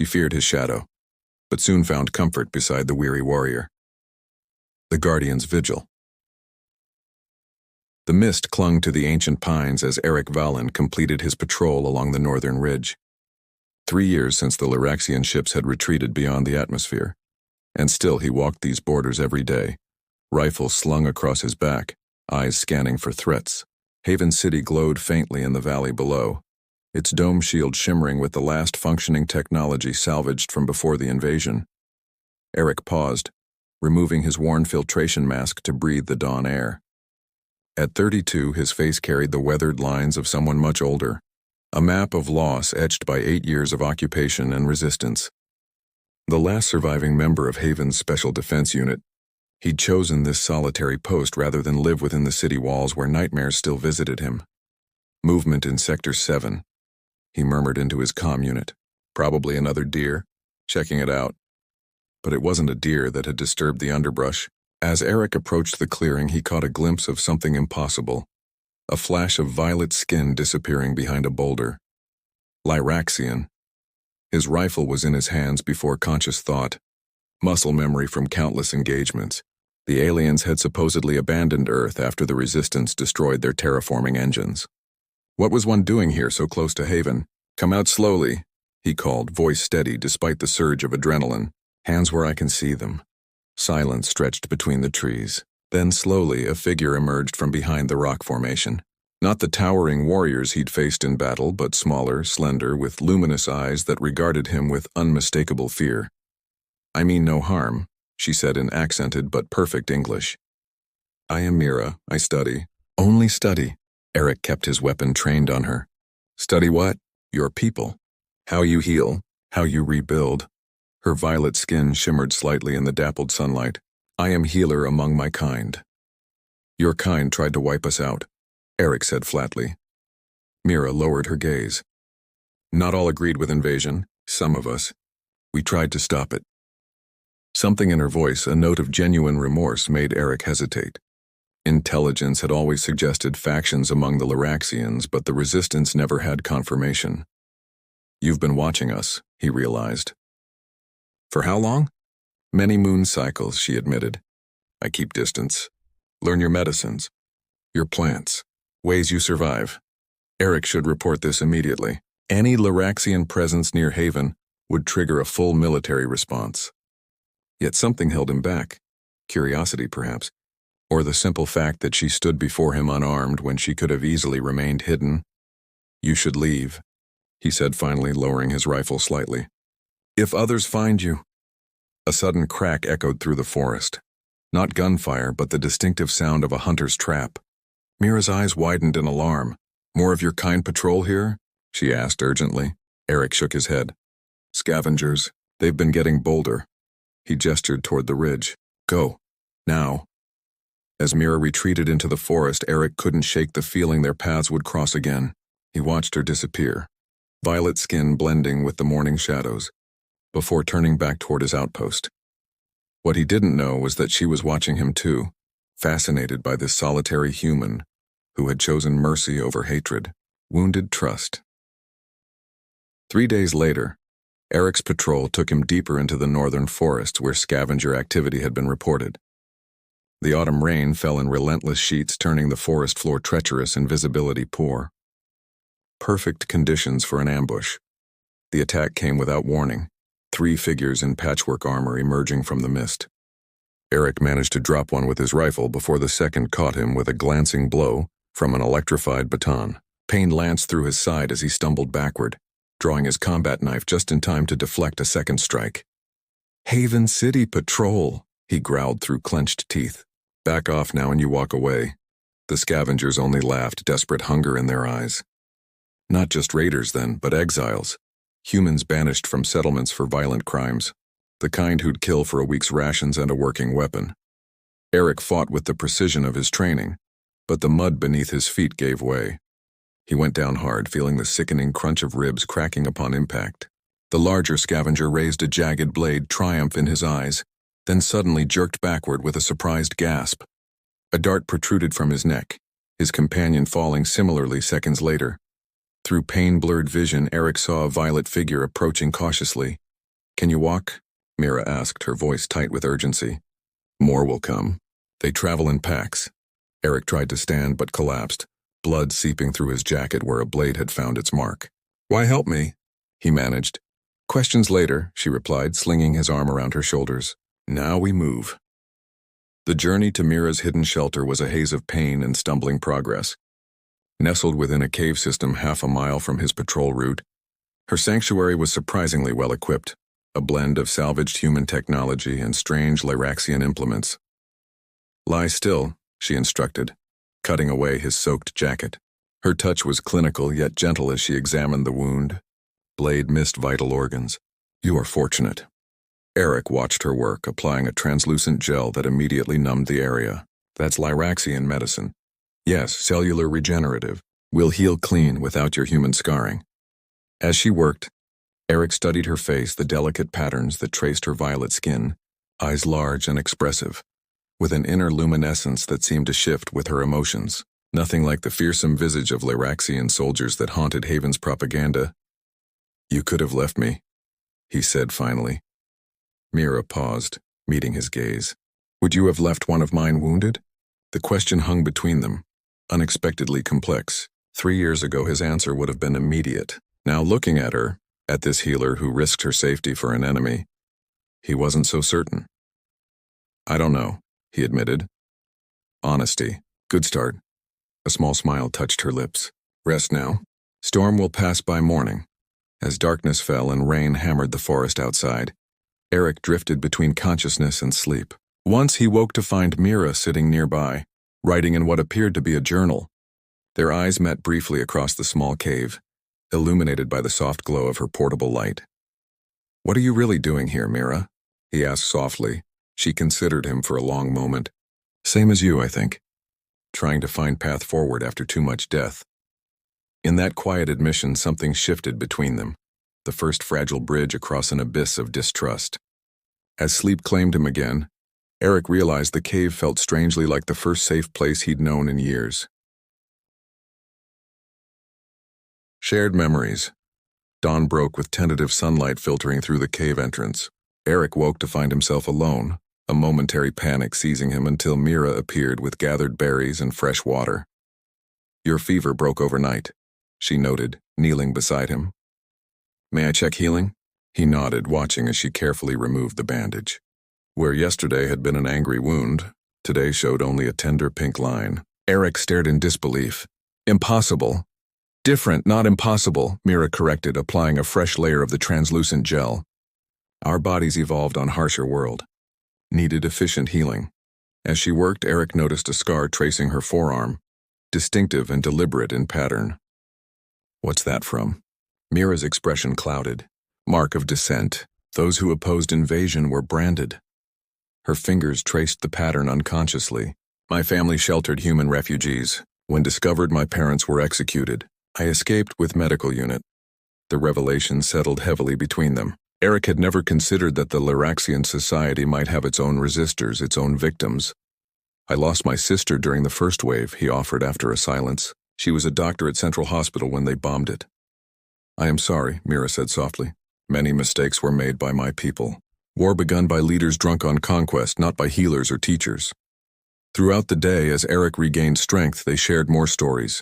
She feared his shadow, but soon found comfort beside the weary warrior. The Guardian's Vigil. The mist clung to the ancient pines as Eric Valen completed his patrol along the northern ridge. 3 years since the Luraxian ships had retreated beyond the atmosphere, and still he walked these borders every day, rifle slung across his back, eyes scanning for threats. Haven City glowed faintly in the valley below, its dome shield shimmering with the last functioning technology salvaged from before the invasion. Eric paused, removing his worn filtration mask to breathe the dawn air. At 32, his face carried the weathered lines of someone much older, a map of loss etched by 8 years of occupation and resistance. The last surviving member of Haven's Special Defense Unit, he'd chosen this solitary post rather than live within the city walls where nightmares still visited him. Movement in Sector 7, he murmured into his comm unit. Probably another deer, checking it out. But it wasn't a deer that had disturbed the underbrush. As Eric approached the clearing, he caught a glimpse of something impossible, a flash of violet skin disappearing behind a boulder. Lyraxian. His rifle was in his hands before conscious thought, muscle memory from countless engagements. The aliens had supposedly abandoned Earth after the Resistance destroyed their terraforming engines. What was one doing here so close to Haven? Come out slowly, he called, voice steady despite the surge of adrenaline. Hands where I can see them. Silence stretched between the trees. Then slowly a figure emerged from behind the rock formation. Not the towering warriors he'd faced in battle, but smaller, slender, with luminous eyes that regarded him with unmistakable fear. I mean no harm, she said in accented but perfect English. I am Mira. I study. Only study. Eric kept his weapon trained on her. Study what? Your people. How you heal. How you rebuild. Her violet skin shimmered slightly in the dappled sunlight. I am healer among my kind. Your kind tried to wipe us out, Eric said flatly. Mira lowered her gaze. Not all agreed with invasion, some of us. We tried to stop it. Something in her voice, a note of genuine remorse, made Eric hesitate. Intelligence had always suggested factions among the Luraxians, but the Resistance never had confirmation. You've been watching us, he realized. For how long? Many moon cycles, she admitted. I keep distance. Learn your medicines, your plants, ways you survive. Eric should report this immediately. Any Luraxian presence near Haven would trigger a full military response. Yet something held him back. Curiosity, perhaps. Or the simple fact that she stood before him unarmed when she could have easily remained hidden. You should leave, he said finally, lowering his rifle slightly. If others find you. A sudden crack echoed through the forest. Not gunfire, but the distinctive sound of a hunter's trap. Mira's eyes widened in alarm. More of your kind patrol here? She asked urgently. Eric shook his head. Scavengers. They've been getting bolder. He gestured toward the ridge. Go. Now. As Mira retreated into the forest, Eric couldn't shake the feeling their paths would cross again. He watched her disappear, violet skin blending with the morning shadows, before turning back toward his outpost. What he didn't know was that she was watching him too, fascinated by this solitary human who had chosen mercy over hatred, wounded trust. 3 days later, Eric's patrol took him deeper into the northern forests where scavenger activity had been reported. The autumn rain fell in relentless sheets, turning the forest floor treacherous and visibility poor. Perfect conditions for an ambush. The attack came without warning, 3 figures in patchwork armor emerging from the mist. Eric managed to drop one with his rifle before the second caught him with a glancing blow from an electrified baton. Pain lanced through his side as he stumbled backward, drawing his combat knife just in time to deflect a second strike. Haven City Patrol, he growled through clenched teeth. Back off now and you walk away. The scavengers only laughed, desperate hunger in their eyes. Not just raiders then, but exiles. Humans banished from settlements for violent crimes. The kind who'd kill for a week's rations and a working weapon. Eric fought with the precision of his training, but the mud beneath his feet gave way. He went down hard, feeling the sickening crunch of ribs cracking upon impact. The larger scavenger raised a jagged blade, triumph in his eyes, then suddenly jerked backward with a surprised gasp. A dart protruded from his neck, his companion falling similarly seconds later. Through pain-blurred vision, Eric saw a violet figure approaching cautiously, Can you walk? Mira asked, her voice tight with urgency. More will come. They travel in packs. Eric tried to stand but collapsed, blood seeping through his jacket where a blade had found its mark. Why help me? He managed. Questions later, she replied, slinging his arm around her shoulders. Now we move. The journey to Mira's hidden shelter was a haze of pain and stumbling progress. Nestled within a cave system half a mile from his patrol route, her sanctuary was surprisingly well equipped, a blend of salvaged human technology and strange Lyraxian implements. Lie still, she instructed, cutting away his soaked jacket. Her touch was clinical yet gentle as she examined the wound. Blade missed vital organs. You are fortunate. Eric watched her work, applying a translucent gel that immediately numbed the area. That's Lyraxian medicine. Yes, cellular regenerative. We'll heal clean without your human scarring. As she worked, Eric studied her face, the delicate patterns that traced her violet skin, eyes large and expressive, with an inner luminescence that seemed to shift with her emotions. Nothing like the fearsome visage of Lyraxian soldiers that haunted Haven's propaganda. You could have left me, he said finally. Mira paused, meeting his gaze. Would you have left one of mine wounded? The question hung between them, unexpectedly complex. 3 years ago his answer would have been immediate. Now looking at her, at this healer who risked her safety for an enemy, he wasn't so certain. I don't know, he admitted. Honesty. Good start. A small smile touched her lips. Rest now. Storm will pass by morning. As darkness fell and rain hammered the forest outside, Eric drifted between consciousness and sleep. Once he woke to find Mira sitting nearby, writing in what appeared to be a journal. Their eyes met briefly across the small cave, illuminated by the soft glow of her portable light. What are you really doing here, Mira? He asked softly. She considered him for a long moment. Same as you, I think. Trying to find path forward after too much death. In that quiet admission, something shifted between them, the first fragile bridge across an abyss of distrust. As sleep claimed him again, Eric realized the cave felt strangely like the first safe place he'd known in years. Shared memories. Dawn broke with tentative sunlight filtering through the cave entrance. Eric woke to find himself alone, a momentary panic seizing him until Mira appeared with gathered berries and fresh water. Your fever broke overnight, she noted, kneeling beside him. May I check healing? He nodded, watching as she carefully removed the bandage. Where yesterday had been an angry wound, today showed only a tender pink line. Eric stared in disbelief. Impossible. Different, not impossible, Mira corrected, applying a fresh layer of the translucent gel. Our bodies evolved on harsher world. Needed efficient healing. As she worked, Eric noticed a scar tracing her forearm, distinctive and deliberate in pattern. What's that from? Mira's expression clouded. Mark of dissent. Those who opposed invasion were branded. Her fingers traced the pattern unconsciously. My family sheltered human refugees. When discovered, my parents were executed. I escaped with medical unit. The revelation settled heavily between them. Eric had never considered that the Lyraxian society might have its own resistors, its own victims. I lost my sister during the first wave, he offered after a silence. She was a doctor at Central Hospital when they bombed it. I am sorry, Mira said softly. Many mistakes were made by my people. War begun by leaders drunk on conquest, not by healers or teachers. Throughout the day, as Eric regained strength, they shared more stories.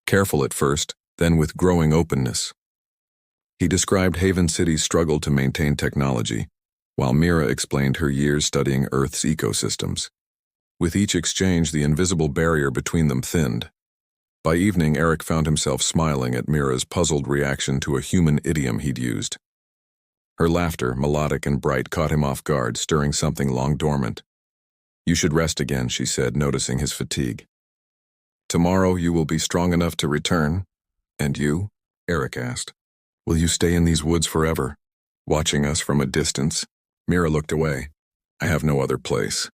Careful at first, then with growing openness. He described Haven City's struggle to maintain technology, while Mira explained her years studying Earth's ecosystems. With each exchange, the invisible barrier between them thinned. By evening, Eric found himself smiling at Mira's puzzled reaction to a human idiom he'd used. Her laughter, melodic and bright, caught him off guard, stirring something long dormant. You should rest again, she said, noticing his fatigue. Tomorrow you will be strong enough to return. And you? Eric asked. Will you stay in these woods forever? Watching us from a distance? Mira looked away. I have no other place.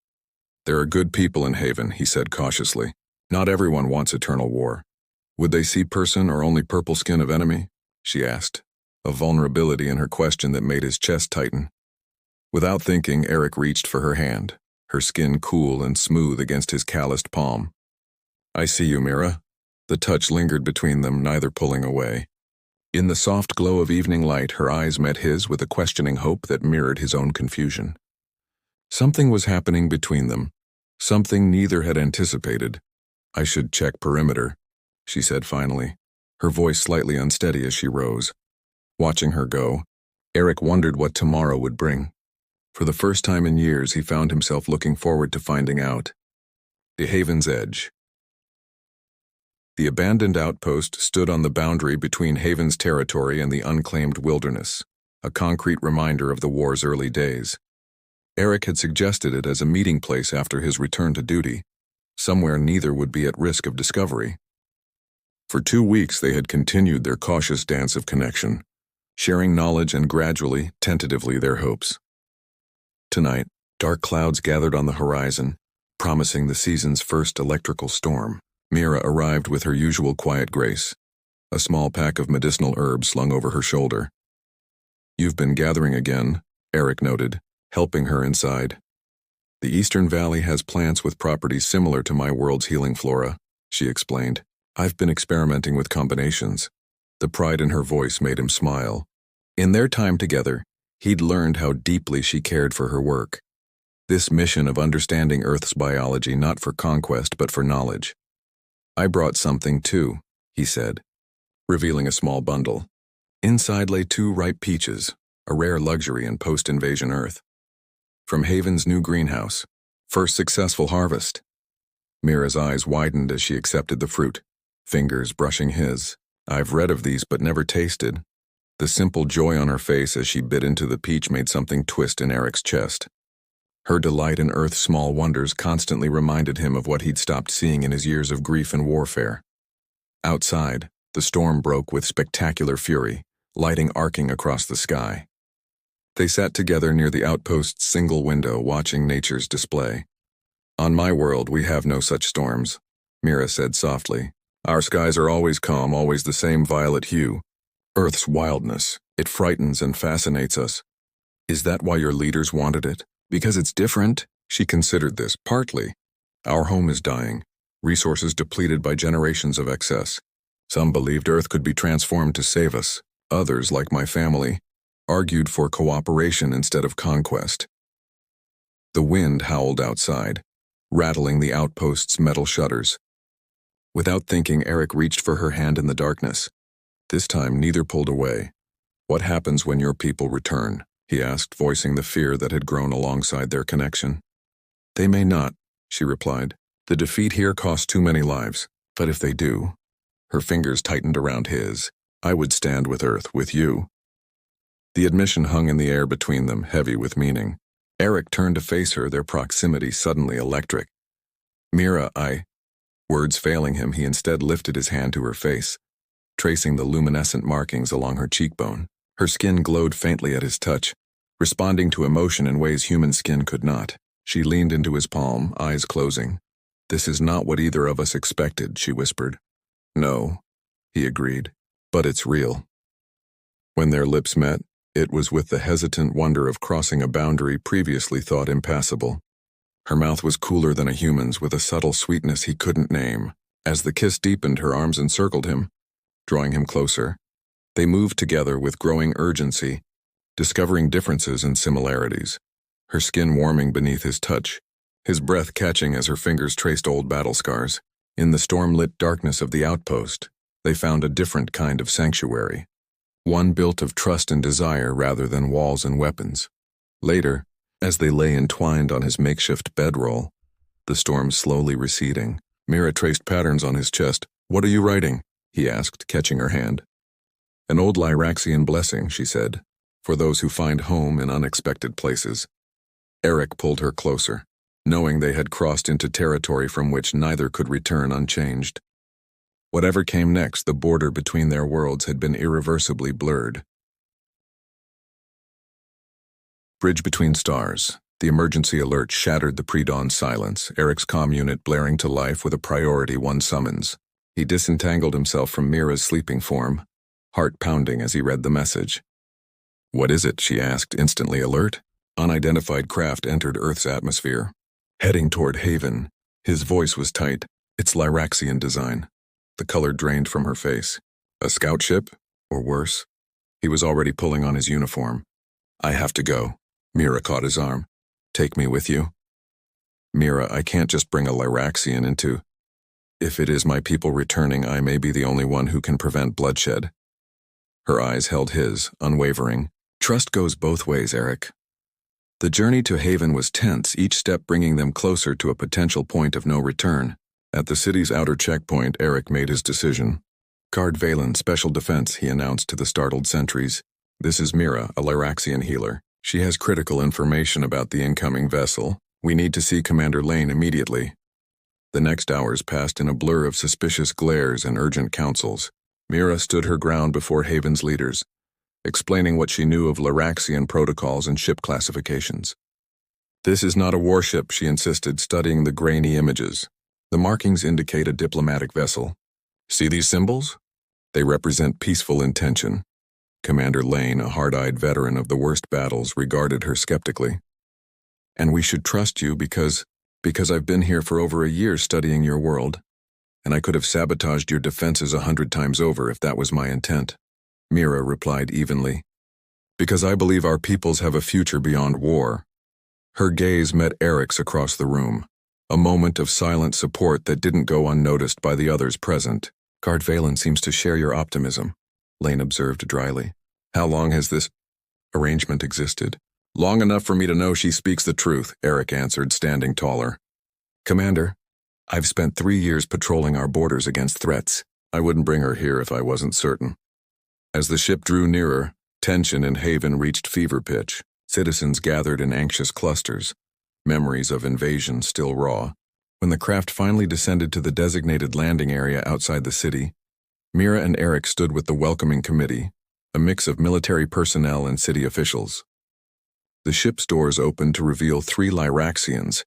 There are good people in Haven, he said cautiously. Not everyone wants eternal war. Would they see person or only purple skin of enemy? She asked, a vulnerability in her question that made his chest tighten. Without thinking, Eric reached for her hand, her skin cool and smooth against his calloused palm. I see you, Mira. The touch lingered between them, neither pulling away. In the soft glow of evening light, her eyes met his with a questioning hope that mirrored his own confusion. Something was happening between them, something neither had anticipated. "I should check perimeter," she said finally, her voice slightly unsteady as she rose. Watching her go, Eric wondered what tomorrow would bring. For the first time in years, he found himself looking forward to finding out. The Haven's Edge. The abandoned outpost stood on the boundary between Haven's territory and the unclaimed wilderness, a concrete reminder of the war's early days. Eric had suggested it as a meeting place after his return to duty, somewhere neither would be at risk of discovery. For 2 weeks they had continued their cautious dance of connection, sharing knowledge and gradually, tentatively, their hopes. Tonight, dark clouds gathered on the horizon, promising the season's first electrical storm. Mira arrived with her usual quiet grace, a small pack of medicinal herbs slung over her shoulder. "You've been gathering again," Eric noted, helping her inside. "The Eastern Valley has plants with properties similar to my world's healing flora," she explained. "I've been experimenting with combinations." The pride in her voice made him smile. In their time together, he'd learned how deeply she cared for her work. This mission of understanding Earth's biology not for conquest but for knowledge. "I brought something too," he said, revealing a small bundle. Inside lay 2 ripe peaches, a rare luxury in post-invasion Earth. From Haven's new greenhouse, first successful harvest. Mira's eyes widened as she accepted the fruit, fingers brushing his. "I've read of these but never tasted." The simple joy on her face as she bit into the peach made something twist in Eric's chest. Her delight in Earth's small wonders constantly reminded him of what he'd stopped seeing in his years of grief and warfare. Outside, the storm broke with spectacular fury, lighting arcing across the sky. They sat together near the outpost's single window, watching nature's display. "On my world, we have no such storms," Mira said softly. "Our skies are always calm, always the same violet hue. Earth's wildness, it frightens and fascinates us." "Is that why your leaders wanted it? Because it's different?" She considered this. "Partly. Our home is dying, resources depleted by generations of excess. Some believed Earth could be transformed to save us. Others, like my family, argued for cooperation instead of conquest." The wind howled outside, rattling the outpost's metal shutters. Without thinking, Eric reached for her hand in the darkness. This time, neither pulled away. "What happens when your people return?" he asked, voicing the fear that had grown alongside their connection. "They may not," she replied. "The defeat here cost too many lives. But if they do," her fingers tightened around his, "I would stand with Earth, with you." The admission hung in the air between them, heavy with meaning. Eric turned to face her, their proximity suddenly electric. "Mira, Words failing him, he instead lifted his hand to her face, tracing the luminescent markings along her cheekbone. Her skin glowed faintly at his touch, responding to emotion in ways human skin could not. She leaned into his palm, eyes closing. "This is not what either of us expected," she whispered. "No," he agreed, "but it's real." When their lips met, it was with the hesitant wonder of crossing a boundary previously thought impassable. Her mouth was cooler than a human's, with a subtle sweetness he couldn't name. As the kiss deepened, her arms encircled him, drawing him closer. They moved together with growing urgency, discovering differences and similarities. Her skin warming beneath his touch, his breath catching as her fingers traced old battle scars. In the storm-lit darkness of the outpost, they found a different kind of sanctuary, one built of trust and desire rather than walls and weapons. Later, as they lay entwined on his makeshift bedroll, the storm slowly receding, Mira traced patterns on his chest. "What are you writing?" he asked, catching her hand. "An old Lyraxian blessing," she said, "for those who find home in unexpected places." Eric pulled her closer, knowing they had crossed into territory from which neither could return unchanged. Whatever came next, the border between their worlds had been irreversibly blurred. Bridge between stars. The emergency alert shattered the pre-dawn silence, Eric's comm unit blaring to life with a priority 1 summons. He disentangled himself from Mira's sleeping form, heart pounding as he read the message. "What is it?" she asked, instantly alert. Unidentified craft entered Earth's atmosphere, heading toward Haven. His voice was tight. "It's Lyraxian design." The color drained from her face. "A scout ship? Or worse, he was already pulling on his uniform. I have to go. Mira caught his arm. Take me with you. Mira, I can't just bring a Lyraxian into... If it is my people returning, I may be the only one who can prevent bloodshed. Her eyes held his, unwavering. Trust goes both ways, Eric. The journey to Haven was tense, each step bringing them closer to a potential point of no return. At the city's outer checkpoint, Eric made his decision. Guard Valen, Special Defense, he announced to the startled sentries. This is Mira, a Lyraxian healer. She has critical information about the incoming vessel. We need to see Commander Lane immediately. The next hours passed in a blur of suspicious glares and urgent counsels. Mira stood her ground before Haven's leaders, explaining what she knew of Lyraxian protocols and ship classifications. This is not a warship, she insisted, studying the grainy images. The markings indicate a diplomatic vessel. See these symbols? They represent peaceful intention. Commander Lane, a hard-eyed veteran of the worst battles, regarded her skeptically. And we should trust you because I've been here for over a year studying your world, and I could have sabotaged your defenses 100 times over if that was my intent. Mira replied evenly. Because I believe our peoples have a future beyond war. Her gaze met Eric's across the room, a moment of silent support that didn't go unnoticed by the others present. Guard Valen seems to share your optimism, Lane observed dryly. How long has this arrangement existed? Long enough for me to know she speaks the truth, Eric answered, standing taller. Commander, I've spent 3 years patrolling our borders against threats. I wouldn't bring her here if I wasn't certain. As the ship drew nearer, tension in Haven reached fever pitch. Citizens gathered in anxious clusters, memories of invasion still raw. When the craft finally descended to the designated landing area outside the city, Mira and Eric stood with the welcoming committee, a mix of military personnel and city officials. The ship's doors opened to reveal 3 Lyraxians,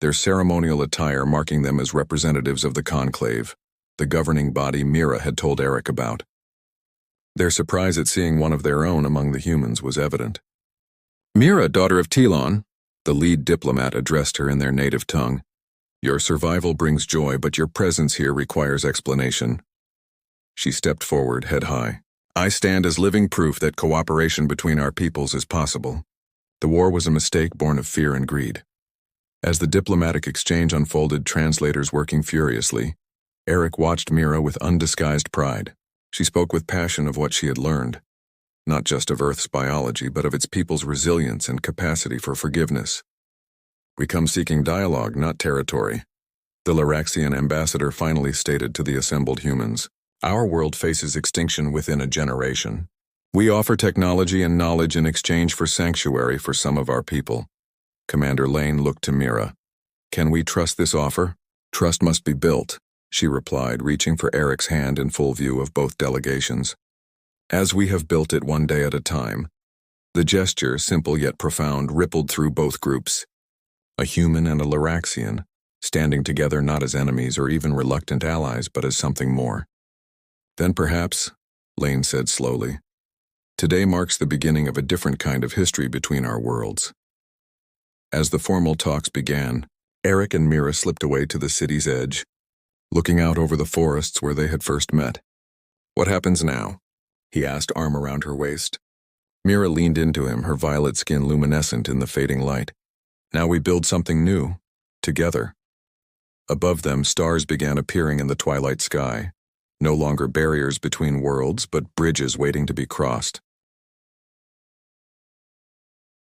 their ceremonial attire marking them as representatives of the conclave, the governing body Mira had told Eric about. Their surprise at seeing one of their own among the humans was evident. Mira, daughter of Telon, the lead diplomat addressed her in their native tongue. Your survival brings joy, but your presence here requires explanation. She stepped forward, head high. I stand as living proof that cooperation between our peoples is possible. The war was a mistake born of fear and greed. As the diplomatic exchange unfolded, translators working furiously, Eric watched Mira with undisguised pride. She spoke with passion of what she had learned, not just of Earth's biology, but of its people's resilience and capacity for forgiveness. We come seeking dialogue, not territory, the Lyraxian ambassador finally stated to the assembled humans. Our world faces extinction within a generation. We offer technology and knowledge in exchange for sanctuary for some of our people. Commander Lane looked to Mira. Can we trust this offer? Trust must be built, she replied, reaching for Eric's hand in full view of both delegations. As we have built it one day at a time. The gesture, simple yet profound, rippled through both groups. A human and a Lyraxian, standing together not as enemies or even reluctant allies, but as something more. Then perhaps, Lane said slowly, today marks the beginning of a different kind of history between our worlds. As the formal talks began, Eric and Mira slipped away to the city's edge, looking out over the forests where they had first met. What happens now? He asked, arm around her waist. Mira leaned into him, her violet skin luminescent in the fading light. Now we build something new, together. Above them, stars began appearing in the twilight sky, no longer barriers between worlds, but bridges waiting to be crossed.